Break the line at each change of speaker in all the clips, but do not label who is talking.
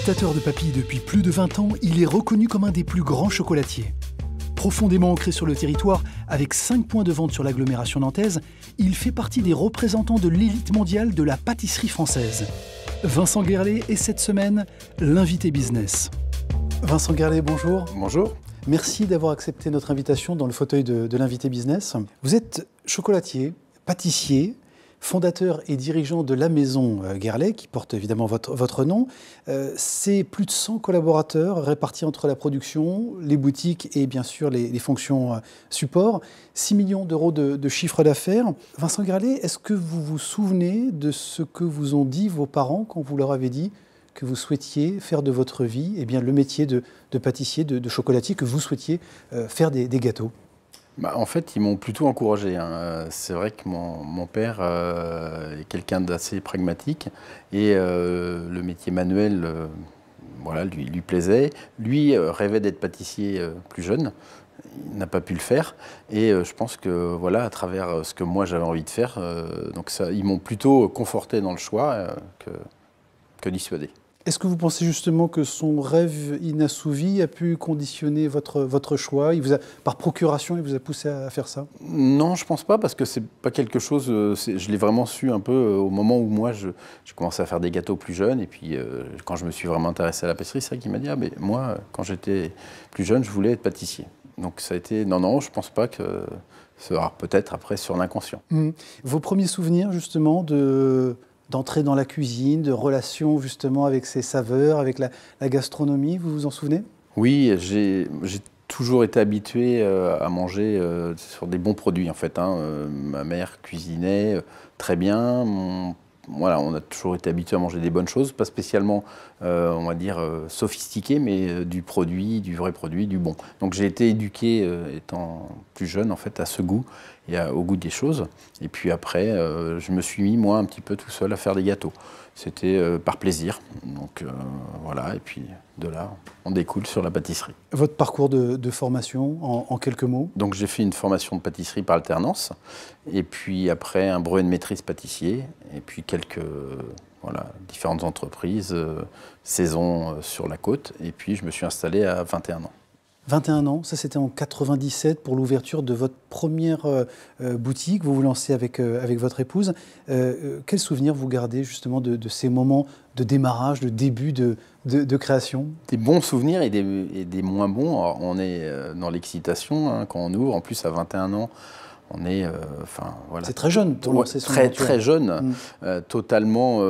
Dégustateur de papilles depuis plus de 20 ans, il est reconnu comme un des plus grands chocolatiers. Profondément ancré sur le territoire, avec 5 points de vente sur l'agglomération nantaise, il fait partie des représentants de l'élite mondiale de la pâtisserie française. Vincent Guerlet est cette semaine l'invité business. Vincent Guerlet, bonjour.
Bonjour.
Merci d'avoir accepté notre invitation dans le fauteuil de l'invité business. Vous êtes chocolatier, pâtissier, fondateur et dirigeant de la maison Guerlet, qui porte évidemment votre nom. C'est plus de 100 collaborateurs répartis entre la production, les boutiques et bien sûr les fonctions support. 6 millions d'euros de chiffre d'affaires. Vincent Guerlet, est-ce que vous vous souvenez de ce que vous ont dit vos parents quand vous leur avez dit que vous souhaitiez faire de votre vie le métier de pâtissier, de chocolatier, que vous souhaitiez faire des gâteaux?
En fait, ils m'ont plutôt encouragé. C'est vrai que mon père est quelqu'un d'assez pragmatique et le métier manuel lui plaisait. Lui rêvait d'être pâtissier plus jeune. Il n'a pas pu le faire. Et je pense que à travers ce que moi j'avais envie de faire, ils m'ont plutôt conforté dans le choix que dissuadé.
Est-ce que vous pensez justement que son rêve inassouvi a pu conditionner votre choix? Par procuration, il vous a poussé à faire ça?
Non, je ne pense pas, parce que c'est pas quelque chose... je l'ai vraiment su un peu au moment où moi, j'ai commencé à faire des gâteaux plus jeunes. Et puis, quand je me suis vraiment intéressé à la pâtisserie, c'est vrai qu'il m'a dit « Ah, mais moi, quand j'étais plus jeune, je voulais être pâtissier. » Donc ça a été... Non, je ne pense pas que... ce sera peut-être après sur l'inconscient.
Vos premiers souvenirs, justement, d'entrer dans la cuisine, de relations justement avec ses saveurs, avec la gastronomie, vous vous en souvenez? Oui,
j'ai toujours été habitué à manger sur des bons produits en fait. Ma mère cuisinait très bien. On a toujours été habitué à manger des bonnes choses, pas spécialement, on va dire, sophistiquées, mais du vrai produit, du bon. Donc j'ai été éduqué, étant plus jeune, en fait, à ce goût et au goût des choses. Et puis après, je me suis mis, moi, un petit peu tout seul à faire des gâteaux. C'était par plaisir. Donc et puis de là, on découle sur la pâtisserie.
Votre parcours de formation, en quelques mots?
Donc j'ai fait une formation de pâtisserie par alternance, et puis après un brevet de maîtrise pâtissier, et puis quelques différentes entreprises, saisons sur la côte, et puis je me suis installé à 21 ans.
21 ans, ça c'était en 97 pour l'ouverture de votre première boutique. Vous vous lancez avec votre épouse. Quels souvenirs vous gardez justement de ces moments de démarrage, de début de création?
Des bons souvenirs et des moins bons. Alors, on est dans l'excitation quand on ouvre. En plus, à 21 ans, on est...
C'est très jeune pour lancer son aventure.
Très jeune, totalement...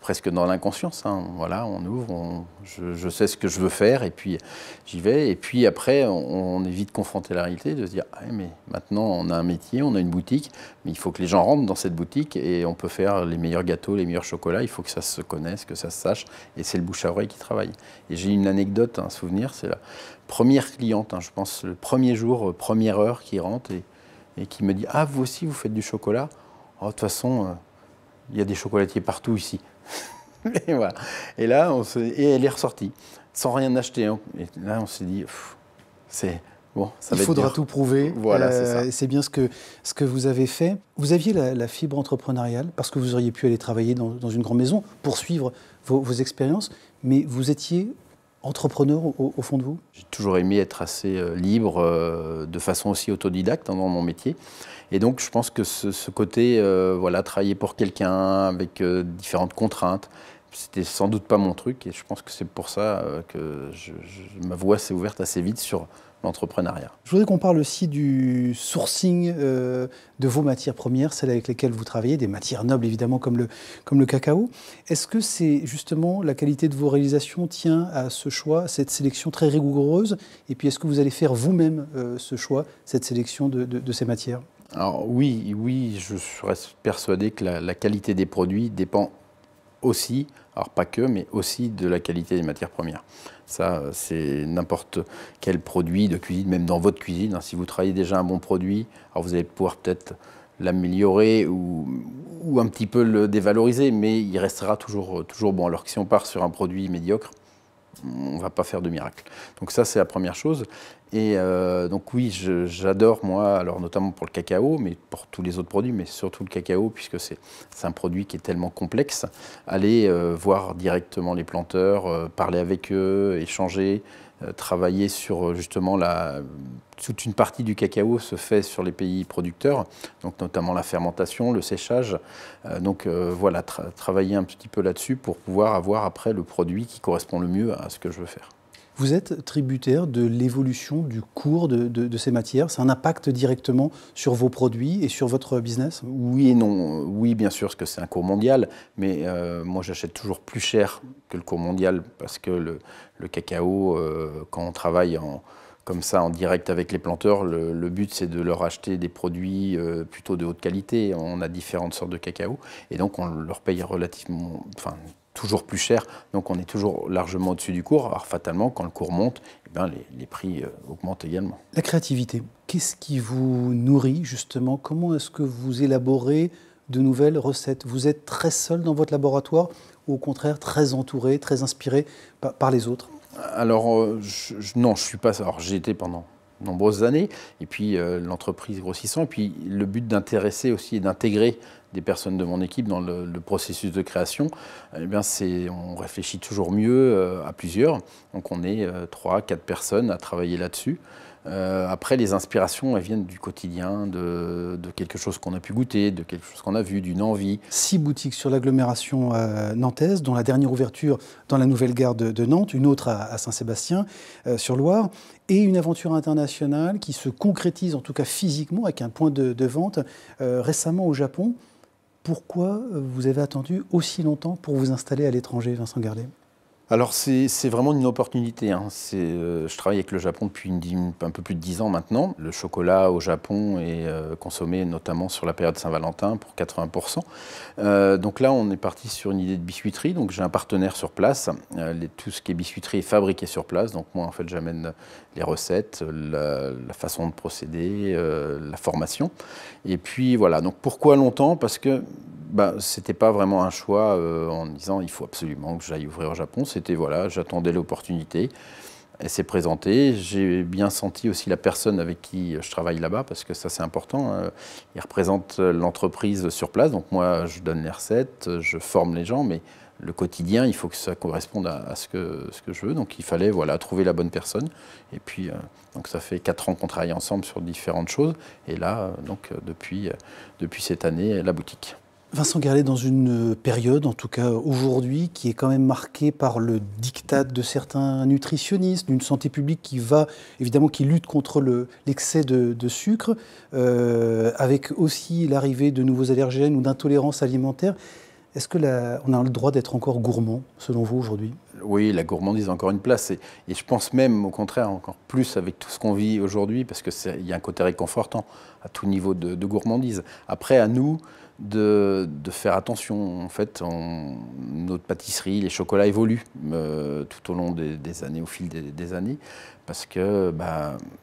presque dans l'inconscience, on ouvre, je sais ce que je veux faire et puis j'y vais. Et puis après, on est vite confronté à la réalité de se dire ah, mais maintenant on a un métier, on a une boutique, mais il faut que les gens rentrent dans cette boutique et on peut faire les meilleurs gâteaux, les meilleurs chocolats. Il faut que ça se connaisse, que ça se sache, et c'est le bouche à oreille qui travaille. Et j'ai une anecdote, un souvenir, c'est la première cliente, je pense le premier jour, première heure qui rentre et qui me dit ah, vous aussi vous faites du chocolat? Oh, de toute façon, il y a des chocolatiers partout ici. Et voilà. Et là, elle est ressortie, sans rien acheter. Et là, on s'est dit, c'est bon, ça va être dur.
Il faudra tout prouver.
Voilà, c'est ça.
C'est bien ce que vous avez fait. Vous aviez la fibre entrepreneuriale, parce que vous auriez pu aller travailler dans une grande maison, poursuivre vos expériences, mais vous étiez entrepreneur au fond de vous?
J'ai toujours aimé être assez libre, de façon aussi autodidacte dans mon métier. Et donc, je pense que ce côté, travailler pour quelqu'un avec différentes contraintes, c'était sans doute pas mon truc. Et je pense que c'est pour ça que ma voie s'est ouverte assez vite sur l'entrepreneuriat.
Je voudrais qu'on parle aussi du sourcing de vos matières premières, celles avec lesquelles vous travaillez, des matières nobles évidemment comme le cacao. Est-ce que c'est justement la qualité de vos réalisations tient à ce choix, cette sélection très rigoureuse? Et puis est-ce que vous allez faire vous-même ce choix, cette sélection de ces matières?
Alors oui, je reste persuadé que la qualité des produits dépend aussi, alors pas que, mais aussi de la qualité des matières premières. Ça, c'est n'importe quel produit de cuisine, même dans votre cuisine. Si vous travaillez déjà un bon produit, alors vous allez pouvoir peut-être l'améliorer ou un petit peu le dévaloriser, mais il restera toujours bon. Alors que si on part sur un produit médiocre, on ne va pas faire de miracle. Donc ça, c'est la première chose. Et donc oui, j'adore moi, alors notamment pour le cacao, mais pour tous les autres produits, mais surtout le cacao, puisque c'est un produit qui est tellement complexe. Aller voir directement les planteurs, parler avec eux, échanger, travailler sur justement toute une partie du cacao se fait sur les pays producteurs, donc notamment la fermentation, le séchage. Voilà, travailler un petit peu là-dessus pour pouvoir avoir après le produit qui correspond le mieux à ce que je veux faire.
Vous êtes tributaire de l'évolution du cours de ces matières. Ça a un impact directement sur vos produits et sur votre business?
Oui et non. Oui, bien sûr, parce que c'est un cours mondial, mais moi j'achète toujours plus cher que le cours mondial parce que le cacao, quand on travaille comme ça en direct avec les planteurs, le but c'est de leur acheter des produits plutôt de haute qualité. On a différentes sortes de cacao et donc on leur paye relativement, toujours plus cher, donc on est toujours largement au-dessus du cours. Alors fatalement, quand le cours monte, eh bien, les prix augmentent également.
La créativité, qu'est-ce qui vous nourrit justement? Comment est-ce que vous élaborez de nouvelles recettes? Vous êtes très seul dans votre laboratoire ou au contraire très entouré, très inspiré par les autres?
Alors non, je suis pas... Alors j'ai été pendant de nombreuses années, et puis l'entreprise grossissant, et puis le but d'intéresser aussi et d'intégrer des personnes de mon équipe dans le processus de création, eh bien on réfléchit toujours mieux à plusieurs. Donc on est 3, 4 personnes à travailler là-dessus. Après, les inspirations, elles viennent du quotidien, de quelque chose qu'on a pu goûter, de quelque chose qu'on a vu, d'une envie.
6 boutiques sur l'agglomération nantaise, dont la dernière ouverture dans la nouvelle gare de Nantes, une autre à Saint-Sébastien sur Loire, et une aventure internationale qui se concrétise, en tout cas physiquement, avec un point de vente récemment au Japon. Pourquoi vous avez attendu aussi longtemps pour vous installer à l'étranger, Vincent Garlet?
Alors c'est vraiment une opportunité, hein. Je travaille avec le Japon depuis un peu plus de 10 ans maintenant. Le chocolat au Japon est consommé notamment sur la période Saint-Valentin pour 80%. Donc là on est parti sur une idée de biscuiterie, donc j'ai un partenaire sur place. Tout ce qui est biscuiterie est fabriqué sur place, donc moi en fait j'amène les recettes, la façon de procéder, la formation. Et puis voilà, donc pourquoi longtemps? Parce que c'était pas vraiment un choix en disant il faut absolument que j'aille ouvrir au Japon. C'était voilà, j'attendais l'opportunité. Elle s'est présentée. J'ai bien senti aussi la personne avec qui je travaille là-bas, parce que ça c'est important. Il représente l'entreprise sur place. Donc moi je donne les recettes, je forme les gens, mais le quotidien, il faut que ça corresponde à ce que je veux. Donc il fallait voilà, trouver la bonne personne. Et puis donc ça fait 4 ans qu'on travaille ensemble sur différentes choses. Et là, depuis cette année, la boutique.
Vincent Garlet, dans une période, en tout cas aujourd'hui, qui est quand même marquée par le diktat de certains nutritionnistes, d'une santé publique qui lutte contre l'excès de sucre, avec aussi l'arrivée de nouveaux allergènes ou d'intolérances alimentaires. Est-ce qu'on a le droit d'être encore gourmand, selon vous, aujourd'hui?
Oui, la gourmandise a encore une place. Et je pense même, au contraire, encore plus avec tout ce qu'on vit aujourd'hui, parce qu'il y a un côté réconfortant à tout niveau de gourmandise. Après, à nous de faire attention. En fait, notre pâtisserie, les chocolats évoluent tout au long des années, au fil des années, parce que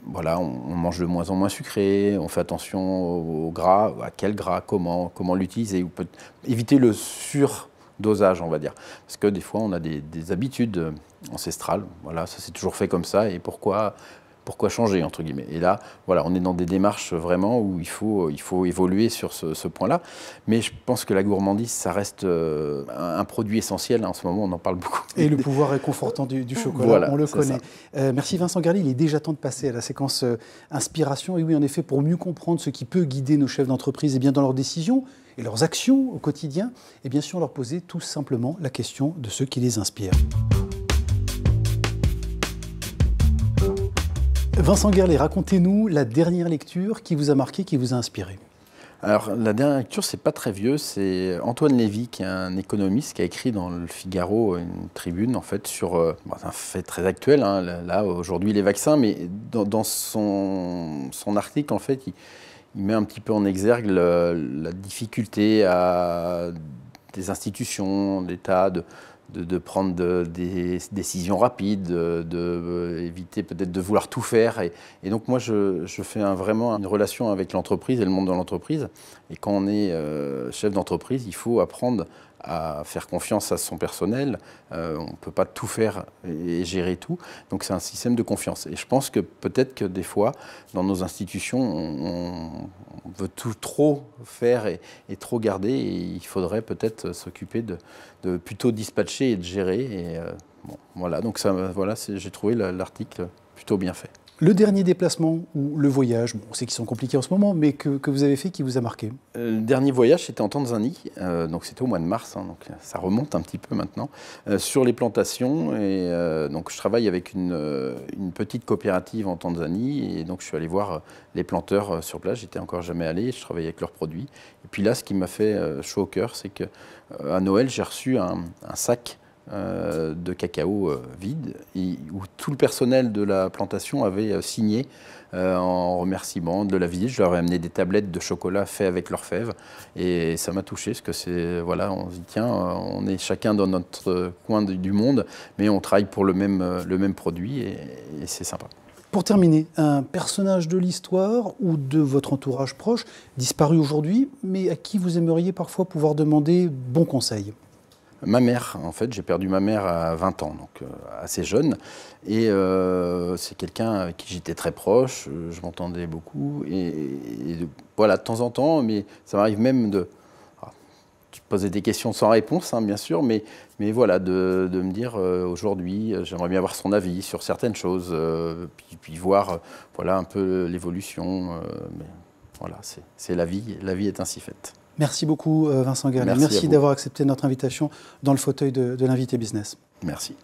voilà, on mange de moins en moins sucré, on fait attention au gras, à quel gras, comment l'utiliser, ou peut éviter le surdosage, on va dire. Parce que des fois, on a des habitudes ancestrales. Voilà, ça s'est toujours fait comme ça, et pourquoi changer, entre guillemets. Et là, voilà, on est dans des démarches vraiment où il faut évoluer sur ce point-là. Mais je pense que la gourmandise, ça reste un produit essentiel. En ce moment, on en parle beaucoup.
Et le pouvoir réconfortant du chocolat, voilà, on le connaît. Merci Vincent Garlet. Il est déjà temps de passer à la séquence inspiration. Et oui, en effet, pour mieux comprendre ce qui peut guider nos chefs d'entreprise dans leurs décisions et leurs actions au quotidien, et bien sûr leur poser tout simplement la question de ce qui les inspire. Vincent Garlet, racontez-nous la dernière lecture qui vous a marqué, qui vous a inspiré.
Alors, la dernière lecture, c'est pas très vieux, c'est Antoine Lévy, qui est un économiste, qui a écrit dans le Figaro une tribune, en fait, sur un fait très actuel, hein, là, aujourd'hui, les vaccins, mais dans son article, en fait, il met un petit peu en exergue la difficulté des institutions, d'État, de prendre des décisions rapides, éviter peut-être de vouloir tout faire. Et donc moi, je fais vraiment une relation avec l'entreprise et le monde de l'entreprise. Et quand on est chef d'entreprise, il faut apprendre à faire confiance à son personnel. On ne peut pas tout faire et gérer tout. Donc c'est un système de confiance. Et je pense que peut-être que des fois, dans nos institutions, on veut tout trop faire et trop garder. Et il faudrait peut-être s'occuper de plutôt dispatcher et de gérer. Et bon, voilà, donc ça, voilà, j'ai trouvé l'article plutôt bien fait.
Le dernier déplacement ou le voyage, bon, on sait qu'ils sont compliqués en ce moment, mais que vous avez fait, qui vous a marqué?
Le dernier voyage, c'était en Tanzanie, donc c'était au mois de mars, hein, donc ça remonte un petit peu maintenant, sur les plantations. Et donc je travaille avec une petite coopérative en Tanzanie, et donc je suis allé voir les planteurs sur place. J'étais encore jamais allé, je travaillais avec leurs produits. Et puis là, ce qui m'a fait chaud au cœur, c'est que à Noël, j'ai reçu un sac de cacao vide, où tout le personnel de la plantation avait signé en remerciement de la visite. Je leur ai amené des tablettes de chocolat faits avec leurs fèves, et ça m'a touché, parce que c'est, voilà, on se dit tiens, on est chacun dans notre coin du monde, mais on travaille pour le même produit, et c'est sympa.
Pour terminer, un personnage de l'histoire ou de votre entourage proche disparu aujourd'hui, mais à qui vous aimeriez parfois pouvoir demander bon conseil?
Ma mère, en fait, j'ai perdu ma mère à 20 ans, donc assez jeune. Et c'est quelqu'un avec qui j'étais très proche, je m'entendais beaucoup. Et voilà, de temps en temps, mais ça m'arrive même de poser des questions sans réponse, hein, bien sûr, mais voilà, de me dire aujourd'hui, j'aimerais bien avoir son avis sur certaines choses, puis voir voilà, un peu l'évolution. Mais voilà, c'est la vie est ainsi faite.
Merci beaucoup Vincent Guerlet. Merci d'avoir accepté notre invitation dans le fauteuil de l'invité business.
Merci.